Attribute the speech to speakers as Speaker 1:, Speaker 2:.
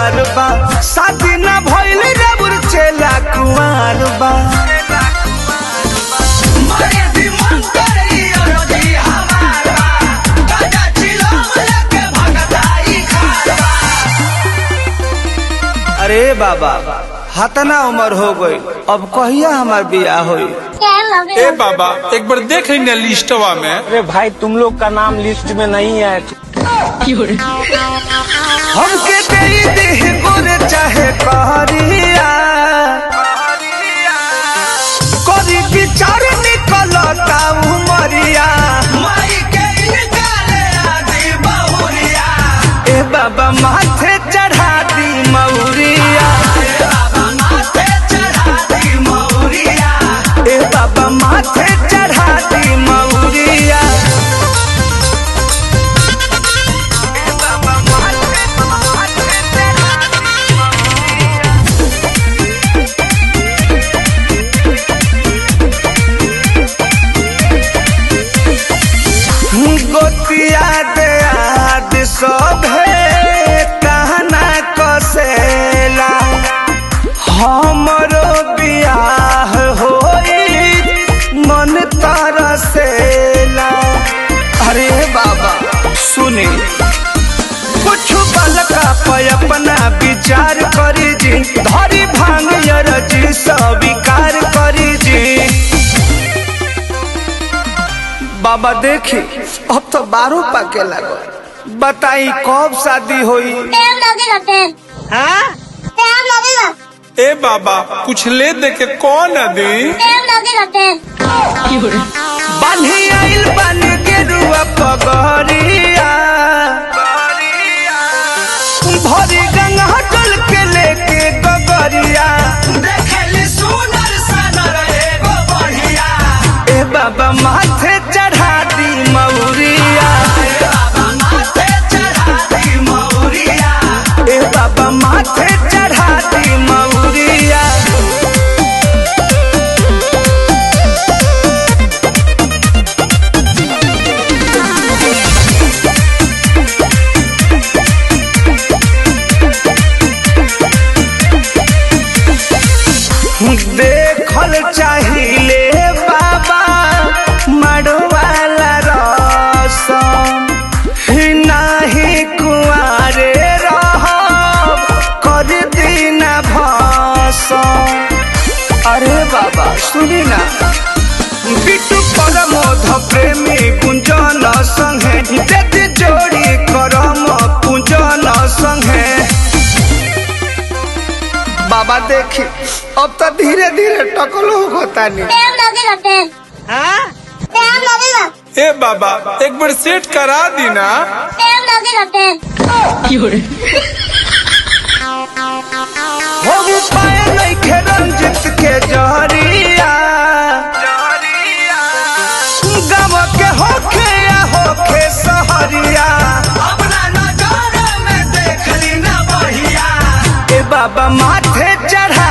Speaker 1: तोहार बा शादी ना भइल रे बुरचेला कुंवार बा अरे बाबा हतना उम्र हो गई अब कहिया हमार बियाह होई।
Speaker 2: ए बाबा एक बार देख लेना लिस्टवा में।
Speaker 3: अरे भाई तुम लोग का नाम लिस्ट में नहीं है।
Speaker 1: हमके दे दे गोरे चाहे कहरिया करी विचार निकलता उमरिया ए बाबा माथे चढ़ा दी मौरिया ए बाबा माथे चढ़ा दी मौरिया गोतिया दे याद सब है कहना कसेला हमरो बियाह होई मन तरसेला। अरे बाबा सुनी कुछ बलका पे अपना विचार करी जी धरी भांग यरजी स्वीकार करी जी। बाबा देखी अब तो 12 पाके लगो बताई कब शादी होई।
Speaker 4: हाँ?
Speaker 2: ए बाबा कुछ ले दे के कौन दी
Speaker 1: बान्ही आइल बन के रुआ पगड़िया भरी गंगा डल के लेके गगरिया ए बाबा माथे चढ़ा दी मौरिया ए बाबा माथे चढ़ा दी मौरिया देखल चाहिए बाबा मड़वाला रसम नाही कुआरे रहब कर दीना भसम। अरे बाबा सुनी ना बिटू परमोध प्रेमी कुंजन संगे देती जोड़ी करम कुंजन संगे। बाबा देखी अब तो धीरे धीरे टकलो होता नहीं।
Speaker 4: हाँ?
Speaker 2: ए बाबा एक बार सेट करा दी ना।
Speaker 1: हो पाए नहीं खे रंजित के जहरिया गम के होखे या होखे सहरिया ए बाबा माथे चढ़ा